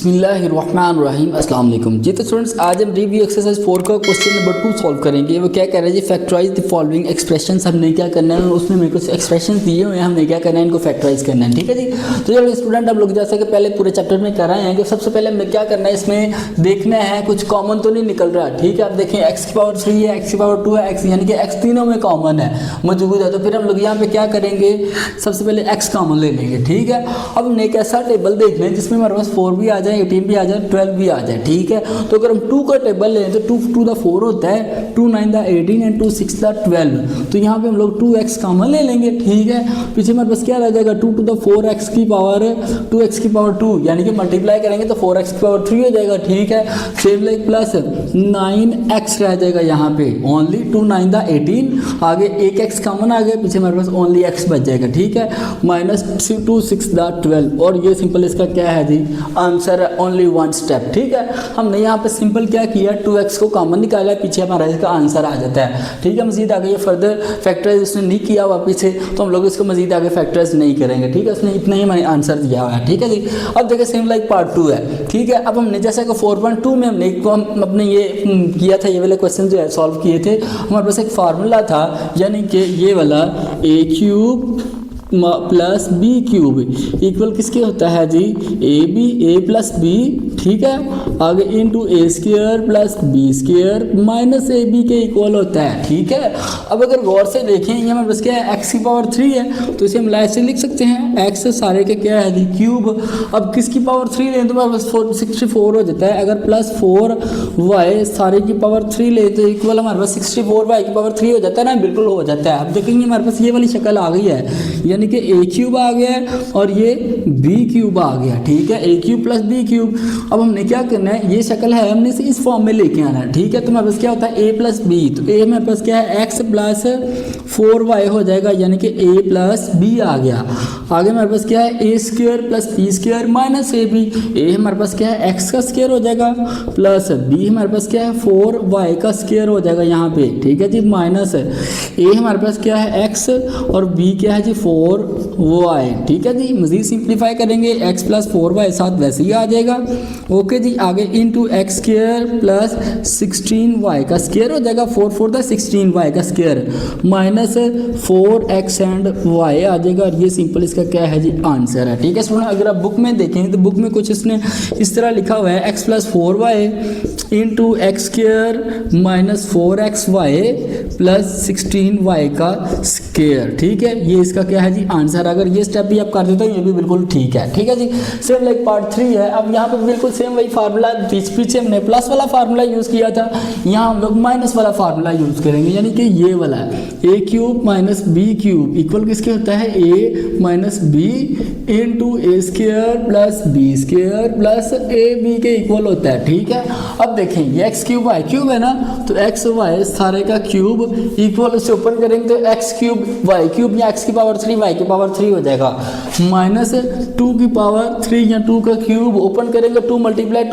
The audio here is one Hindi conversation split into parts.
बिस्मिल्लाहिर्रहमानिर्रहीम अस्सलाम वालेकुम। जी तो स्टूडेंट्स, आज हम रिव्यू एक्सरसाइज 4 का क्वेश्चन नंबर 2 सॉल्व करेंगे। वो क्या कह रहा है जी, फैक्टराइज द फॉलोइंग एक्सप्रेशंस। हमने क्या करना है, उसमें मेरे कुछ एक्सप्रेशंस दिए हुए हैं, हमने क्या करना है, इनको फैक्टराइज करना है। ठीक है जी। तो चलो स्टूडेंट, हम लोग जैसे कि पहले पूरे चैप्टर में कर रहे हैं कि सबसे पहले हमें क्या करना है, इसमें देखना है कुछ कॉमन तो नहीं निकल रहा। ठीक है, आप देखें एक्स की पावर 3 है, एक्स की पावर 2 है, एक्स यानी कि एक्स तीनों में कॉमन है, मौजूद है। तो फिर हम लोग यहाँ पे क्या करेंगे, सबसे पहले एक्स कॉमन ले लेंगे। ठीक है, अब हमने एक ऐसा टेबल देखना है जिसमें हमारे पास 4 भी आ जाए, 18 भी आ जाए, 12 भी आ जाए। ठीक है, तो अगर हम 2 का टेबल लें तो 2 टू द 4 होता है, 2 9 द 18 एंड 2 6 द 12। तो यहाँ पे हम लोग 2x कॉमन ले लेंगे। ठीक है, पीछे हमारे पास क्या रह जाएगा, 2 टू द 4x की पावर 2x की पावर 2, यानी कि मल्टीप्लाई करेंगे तो 4x की पावर 3 हो जाएगा। ठीक है, सेम लाइक प्लस 9x रह जाएगा यहाँ पे, ओनली 2 9 द 18, आगे एक x कॉमन आ गया, पीछे हमारे पास ओनली x बच जाएगा। ठीक है, माइनस 2 6 द 12, और ये सिंपल इसका क्या है जी, आंसर है ओनली 1 स्टेप। ठीक है, हमने यहाँ पे सिंपल क्या किया, 2x को कॉमन निकाला, पीछे हमारा इसका आंसर आ जाता है। ठीक है, मजीद आगे ये फर्दर फैक्टराइज उसने नहीं किया हुआ पीछे, तो हम लोग इसको मजीद आगे फैक्टराइज नहीं करेंगे। ठीक है, उसने इतना ही हमारे आंसर दिया हुआ है। ठीक है जी, अब देखिए सेम लाइक पार्ट 2 है। ठीक है, अब हमने जैसे कि 4.2 में हमने अपने ये किया था, ये वाले क्वेश्चन जो है सॉल्व किए थे, हमारे पास एक फार्मूला था, यानी कि ये वाला a cube plus b cube equal किसके होता है जी, ए प्लस बी। ठीक है, आगे into a square plus b square minus a b के इक्वल होता है। ठीक है, अब अगर गौर से देखें, ये हमारे पास क्या है, एक्स की पावर 3 है, तो इसे हम लाइट से लिख सकते हैं, एक्स सारे के क्या है जी क्यूब। अब किसकी पावर 3 लें तो हमारे पास 64 हो जाता है। अगर प्लस 4 वाई सारे की पावर 3 ले तो इक्वल हमारे पास 64 वाई की पावर 3 हो जाता है ना, बिल्कुल हो जाता है। अब देखेंगे हमारे पास ये वाली शक्ल आ गई है, यानी कि ए क्यूब आ गया और ये बी क्यूब आ गया। ठीक है, ए क्यूब प्लस बी क्यूब। अब हमने क्या करना है, ये शक्ल है, हमने इसे इस फॉर्म में लेके आना है। ठीक है, तो हमारे पास क्या होता है, ए प्लस बी, तो ए हमारे पास क्या है, एक्स प्लस 4y हो जाएगा, यानी कि ए प्लस बी आ गया। आगे हमारे पास क्या है, a square plus b square minus a b. ए हमारे पास क्या है, एक्स का स्क्र हो जाएगा, प्लस बी हमारे पास क्या है, 4y का स्क्र हो जाएगा यहाँ पे। ठीक है जी, माइनस ए हमारे पास क्या है, एक्स, और बी क्या है जी 4y। ठीक है जी, मजीद सिंप्लीफाई करेंगे, x प्लस 4y साथ वैसे ही आ जाएगा। ओके जी, आगे into x square plus 16y का स्क्र हो जाएगा, 4 4 द 16y का square minus 4x and y आ जाएगा, और ये सिंपल इसका क्या है जी, आंसर है। ठीक है स्टूडेंट, अगर आप बुक में देखें तो बुक में कुछ इसने इस तरह लिखा हुआ है, x plus 4y into x square minus 4xy plus 16y का स्क्र। ठीक है, ये इसका क्या है जी, आंसर। अगर ये स्टेप भी आप कर देते हो ये भी बिल्कुल ठीक है। ठीक है जी, सेम लाइक पार्ट 3 है। अब यहाँ पे बिल्कुल सेम वही फार्मूला, पीछे हमने प्लस वाला फार्मूला यूज़ किया था, यहाँ हम लोग माइनस वाला फार्मूला यूज़ करेंगे, यानी कि ये वाला a cube minus b cube equal किसके होता है, a minus b into a square plus b square plus a b के इक्वल होता है। ठीक है, अब देखें ये एक्स क्यूब वाई क्यूब है ना, तो एक्स वाई सारे का क्यूब इक्वल, उससे ओपन करेंगे तो एक्स क्यूब वाई क्यूब या एक्स की पावर 3 वाई की पावर 3 हो जाएगा, माइनस 2 की पावर 3 या 2 का क्यूब ओपन करेंगे, 2 मल्टीप्लाई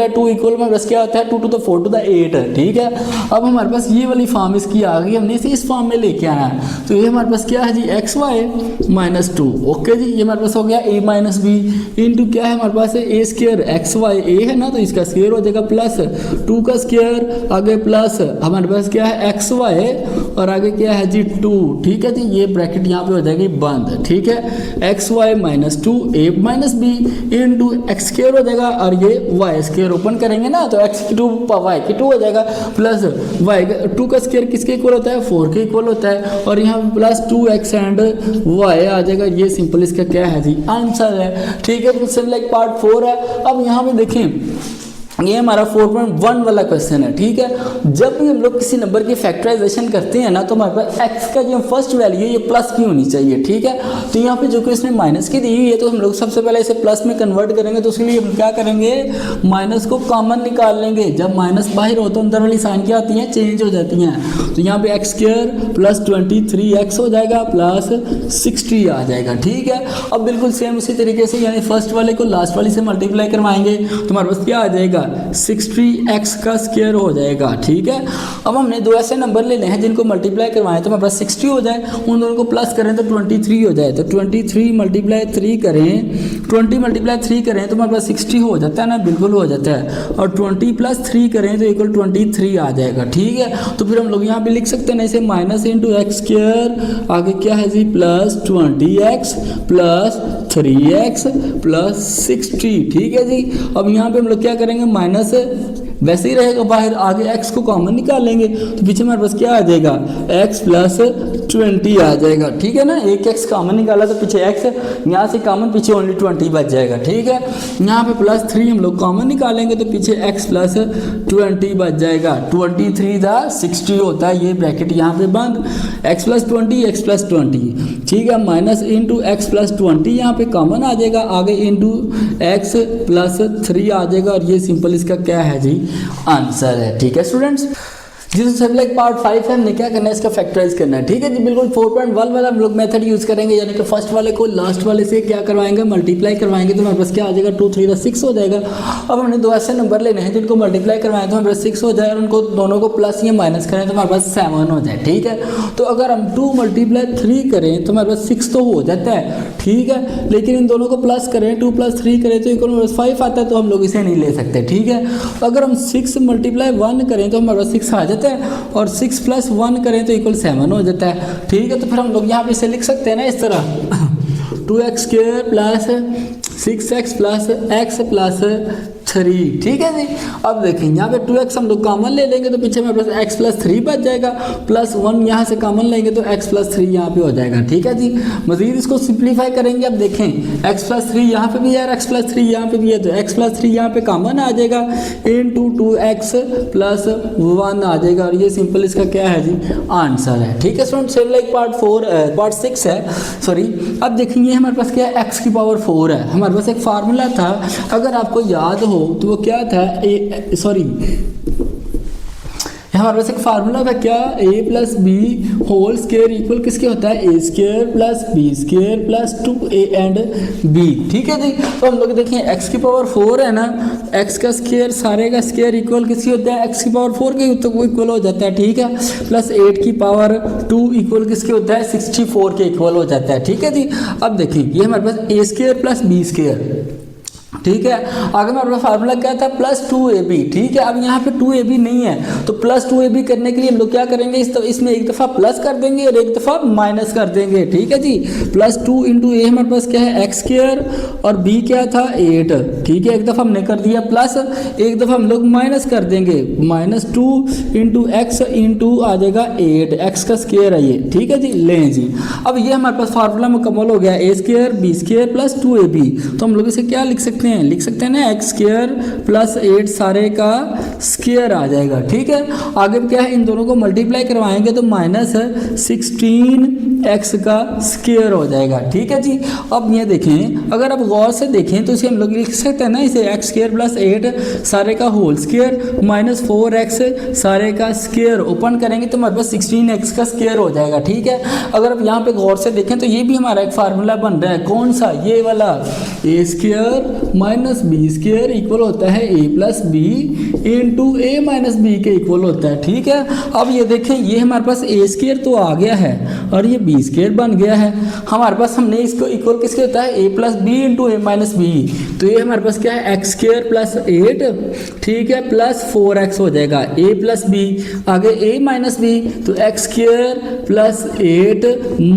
2 इक्वल में बस क्या होता है, 2 टू द 4 टू द 8। ठीक है, अब हमारे पास ये वाली फॉर्म इसकी आ गई, हमने इसे इस फॉर्म में लेके आना है। तो ये हमारे पास क्या है जी, एक्स वाई माइनस 2। ओके जी, ये हमारे पास हो गया ए माइनस बी इंटू क्या है हमारे पास, ए स्क्र एक्स वाई ए है ना, तो इसका स्क्र हो जाएगा प्लस 2 का स्क्र, आगे प्लस हमारे पास क्या है एक्स वाई, और आगे क्या है जी 2। ठीक है जी, ये ब्रैकेट यहाँ पे हो जाएगी बंद। ठीक है, x y minus 2 a minus b into x square हो जाएगा, और ये वाई स्क्र ओपन करेंगे ना तो एक्स की 2 वाई की 2 हो जाएगा, प्लस वाई 2 का स्क्र किसके इक्वल होता है, 4 के इक्वल होता है, और यहाँ प्लस 2x एंड वाई आ जाएगा। ये सिंपल इसका क्या है जी, आंसर है। ठीक है, तो लाइक पार्ट 4 है। अब यहाँ पे देखें, ये हमारा 4.1 वाला क्वेश्चन है। ठीक है, जब भी हम लोग किसी नंबर की फैक्टराइजेशन करते हैं ना, तो हमारे पास एक्स का जो फर्स्ट वैल्यू है ये प्लस की होनी चाहिए। ठीक है, तो यहाँ पे जो कि इसने माइनस की दी हुई है, तो हम लोग सबसे पहले इसे प्लस में कन्वर्ट करेंगे, तो उसके लिए हम क्या करेंगे, माइनस को कॉमन निकाल लेंगे। जब माइनस बाहर हो तो अंदर वाली साइन क्या आती हैं, चेंज हो जाती हैं। तो यहाँ पे एक्स स्क्र प्लस 23x हो जाएगा प्लस 60 आ जाएगा। ठीक है, अब बिल्कुल सेम उसी तरीके से, यानी फर्स्ट वाले को लास्ट वाले से मल्टीप्लाई करवाएंगे, तो हमारे पास क्या आ जाएगा, 60x का स्क्वायर हो जाएगा। ठीक है, अब हमने दो ऐसे नंबर लेने हैं जिनको मल्टीप्लाई करवाएं तो हमारे पास 60 हो जाए, उन दोनों को प्लस करें तो 23 हो जाए, तो 23 मल्टीप्लाई 3 करें, 20 मल्टीप्लाई 3 करें तो हमारे पास 60 हो जाता है ना, बिल्कुल हो जाता है, और 20 प्लस 3 करें तो इक्वल 23 आ जाएगा। ठीक है, तो फिर हम लोग यहाँ पे लिख सकते हैं ऐसे माइनस इंटू एक्स स्क्वायर, आगे क्या है जी plus 20x plus 3x plus 60। ठीक है जी, अब यहाँ पे हम लोग क्या करेंगे, माइनस वैसे ही रहेगा बाहर, आगे x को कॉमन निकालेंगे तो पीछे हमारे पास क्या आ जाएगा, x प्लस 20 आ जाएगा। ठीक है ना, एक x कॉमन निकाला तो पीछे x, यहाँ से कॉमन पीछे ओनली 20 बच जाएगा। ठीक है, यहाँ पे प्लस 3 हम लोग कॉमन निकालेंगे तो पीछे x प्लस 20 बच जाएगा। 23 था 60 होता है, ये ब्रैकेट यहाँ पे बंद, x प्लस 20 x प्लस 20। ठीक है, माइनस इंटू एक्स प्लस 20 यहाँ पे कॉमन आ जाएगा, आगे इंटू x प्लस 3 आ जाएगा, और ये सिंपल इसका क्या है जी, आंसर है। ठीक है स्टूडेंट्स, जिस सब लाइक पार्ट 5 है, हमने क्या करना है, इसका फैक्टराइज करना है। ठीक है जी, बिल्कुल 4.1 वाला हम लोग मेथड यूज करेंगे, यानी कि फर्स्ट वाले को लास्ट वाले से क्या करवाएंगे, मल्टीप्लाई करवाएंगे, तो हमारे पास क्या आ जाएगा, 2 3 6 हो जाएगा। अब हमने दो ऐसे नंबर लेने हैं जिनको मल्टीप्लाई करवाएं तो हमारे पास 6 हो जाए, और उनको दोनों को प्लस या माइनस करें तो हमारे पास 7 हो जाए। ठीक है, तो अगर हम 2 मल्टीप्लाई 3 करें तो हमारे पास 6 तो हो जाता है। ठीक है, लेकिन इन दोनों को प्लस करें, 2 प्लस 3 करें तो इक्वल 5 आता है, तो हम लोग इसे नहीं ले सकते। ठीक है, अगर हम 6 मल्टीप्लाई 1 करें तो हमारे पास 6 आ जाता है, और 6 प्लस 1 करें तो इक्वल 7 हो जाता है। ठीक है, तो फिर हम लोग यहाँ पे इसे लिख सकते हैं ना इस तरह 2x square plus 6x plus x plus 3। ठीक है जी, अब देखें यहाँ पे 2x हम लोग कॉमन ले लेंगे तो पीछे हमारे पास x प्लस 3 बच जाएगा, प्लस 1 यहाँ से कॉमन लेंगे तो x प्लस 3 यहाँ पे हो जाएगा। ठीक है जी, मजीद इसको सिंप्लीफाई करेंगे, अब देखें x प्लस 3 यहाँ पे भी है, x प्लस 3 यहाँ पे भी है, तो x प्लस 3 यहाँ पे कॉमन आ जाएगा, इंटू 2x प्लस 1 आ जाएगा, और ये सिंपल इसका क्या है जी, आंसर है। ठीक है स्टूडेंट, सेम लाइक पार्ट 6 है, सॉरी। अब देखेंगे हमारे पास क्या है, x की पावर 4 है। हमारे पास एक फार्मूला था, अगर आपको याद हो तो वो क्या था, हमारे पास एक फार्मूला था क्या, a plus b whole square equal किसके होता है, a square plus b square plus 2a and b। ठीक है जी, तो हम लोग देखें x की पावर 4 है ना, x का स्क्वायर सारे का स्क्वायर इक्वल किसकी होता है, x की पावर 4 के तो वो इक्वल हो जाता है। ठीक है, प्लस 8 की पावर 2 इक्वल किसके होता है, 64 के इक्वल हो जाता है। ठीक है जी, अब देखिए ये हमारे पास a square plus b square. ठीक है, आगे में अपना फार्मूला क्या था, प्लस 2ab। ठीक है, अब यहाँ पे 2ab नहीं है, तो प्लस 2ab करने के लिए हम लोग क्या करेंगे, इसमें एक दफ़ा प्लस कर देंगे और एक दफ़ा माइनस कर देंगे। ठीक है जी, प्लस 2 इंटू ए हमारे पास क्या है, एक्स स्क्वायर, और b क्या था 8। ठीक है, एक दफ़ा हमने कर दिया प्लस, एक दफ़ा हम लोग माइनस कर देंगे, माइनस 2 इंटू एक्स इंटू आ जाएगा 8, एक्स का स्क्वायर है ये। ठीक है जी, लें जी, अब ये हमारे पास फार्मूला मुकम्मल हो गया, a square b square plus 2ab। तो हम लोग इसे क्या लिख सकते हैं, लिख सकते हैं ना एक्स स्क्वायर प्लस 8 सारे का स्क्वायर आ जाएगा। ठीक है, आगे क्या है, इन दोनों को मल्टीप्लाई करवाएंगे तो माइनस 16x का स्क्वायर हो जाएगा। ठीक है जी, अब ये देखें, अगर आप गौर से देखें तो इसे हम लोग लिख सकते हैं ना, इसे एक्स स्क्वायर प्लस 8 सारे का होल स्क्वायर माइनस 4x सारे का स्क्वायर, ओपन करेंगे तो हमारे पास 16x का स्क्वायर हो जाएगा। ठीक है, अगर आप यहाँ पे गौर से देखें तो ये भी हमारा एक फार्मूला बन रहा है, कौन सा, ये वाला, a square minus b square equal होता है a plus b into a minus b के इक्वल होता है। ठीक है, अब ये देखें, ये हमारे पास ए स्क्वायर तो आ गया है और ये बी स्क्वायर बन गया है, हमारे पास हमने इसको इक्वल किसके होता है, a plus b into a minus b, तो ये हमारे पास क्या है, एक्स स्क्वायर प्लस 8। ठीक है, प्लस 4x हो जाएगा, a प्लस बी, आगे a माइनस बी, तो x square plus 8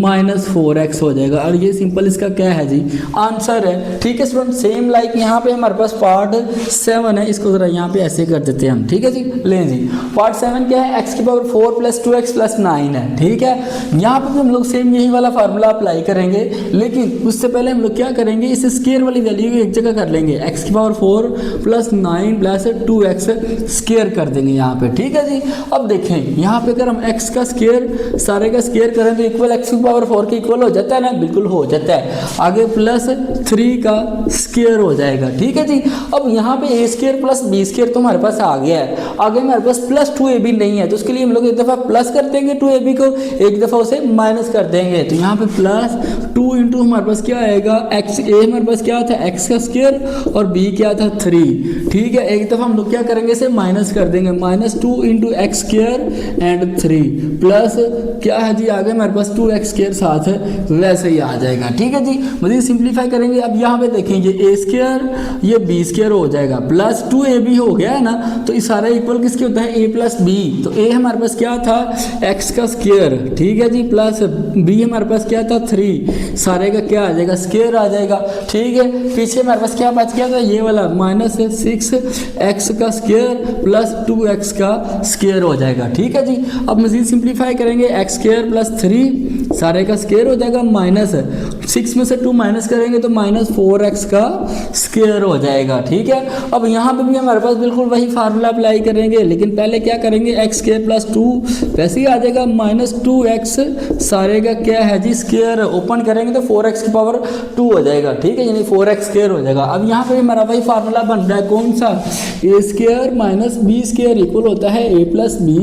minus 4x हो जाएगा, और ये सिंपल इसका क्या है जी, आंसर है। ठीक है स्टूडेंट, सेम लाइक यहाँ पे हमारे पास पार्ट 7 है, इसको जरा यहाँ पे ऐसे कर देते हैं हम। ठीक है जी, लें जी, पार्ट 7 क्या है, x की पावर 4 प्लस 2x प्लस 9 है। ठीक है, यहाँ पे भी हम लोग सेम यही वाला फार्मूला अप्लाई करेंगे, लेकिन उससे पहले हम लोग क्या करेंगे, इस स्क्वायर वाली वैल्यू को एक जगह कर लेंगे, x की power 4 plus 9 plus 2x square कर देंगे यहाँ पे। ठीक है जी, अब देखें यहाँ पे अगर हम x का स्क्वायर सारे का स्क्वायर करें तो इक्वल x की पावर 4 के इक्वल हो जाता है ना, बिल्कुल हो जाता है, आगे प्लस 3 का स्क्वायर हो जाएगा। ठीक है जी। अब यहाँ पे ए स्क्वायर प्लस बी स्क्वायर तो हमारे पास आ गया है, आगे हमारे पास प्लस 2ab नहीं है, तो उसके लिए हम लोग एक दफ़ा प्लस कर देंगे 2ab को, एक दफ़ा उसे माइनस कर देंगे, तो यहाँ पे प्लस 2 इंटू हमारे पास क्या आएगा एक्स, ए हमारे पास क्या था एक्स का स्क्वायर और बी क्या था 3। ठीक है, एक दफ़ा हम लोग क्या करेंगे इसे माइनस कर देंगे, -2 into x square and 3 plus क्या है जी आगे हमारे पास 2x स्क्वायर साथ है, वैसे ही आ जाएगा। ठीक है जी। मज़ीद सिंप्लीफाई करेंगे, अब यहाँ पे देखेंगे ए स्क्वायर ये बी स्क्वायर हो जाएगा प्लस 2ab हो गया है ना, तो ये सारा इक्वल किसके होता है a प्लस बी, तो a हमारे पास क्या था x का स्क्वायर, ठीक है जी, प्लस b हमारे पास क्या था 3, सारे का क्या आ जाएगा स्क्वायर आ जाएगा। ठीक है, पीछे हमारे पास क्या बच गया था ये वाला -6x का स्क्वायर प्लस 2x का स्क्वायर हो जाएगा। ठीक है जी। अब मज़ीद सिंप्लीफाई करेंगे x स्क्वायर प्लस 3 सारे का स्क्वायर हो जाएगा, -6 में से 2 माइनस करेंगे तो -4x का स्क्वायर हो जाएगा। ठीक है, अब यहाँ पे भी हमारे पास बिल्कुल वही फार्मूला अप्लाई करेंगे, लेकिन पहले क्या करेंगे x स्क्वायर प्लस 2 वैसे ही आ जाएगा -2x सारे का क्या है जी स्क्वायर, ओपन करेंगे तो 4x की पावर 2 हो जाएगा। ठीक है, यानी 4x स्क्वायर हो जाएगा। अब यहाँ पे हमारा वही फार्मूला बन रहा है, कौन सा a square minus b square equal होता है a plus b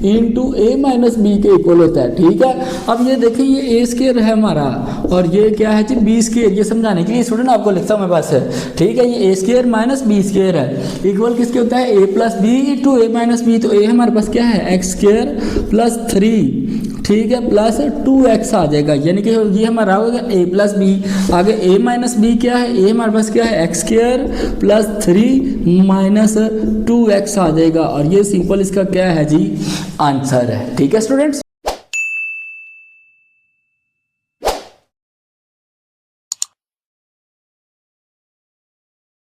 into a minus b के इक्वल होता है। ठीक है, अब ये देखिए ये a स्क्वायर है हमारा और ये क्या है जी बी स्क्वायर, ये समझाने के लिए स्टूडेंट आपको लिखता हूँ मैं बस। ठीक है, ये a square minus b square है इक्वल किसके होता है a plus b to a minus b, तो a हमारे पास क्या है एक्स स्क्वायर प्लस 3, ठीक है, प्लस 2x आ जाएगा, यानी कि ये हमारा होगा a प्लस बी, आगे a माइनस बी क्या है, a हमारे पास क्या है x square plus 3 minus 2x आ जाएगा, और ये सिंपल इसका क्या है जी आंसर है। ठीक है स्टूडेंट्स।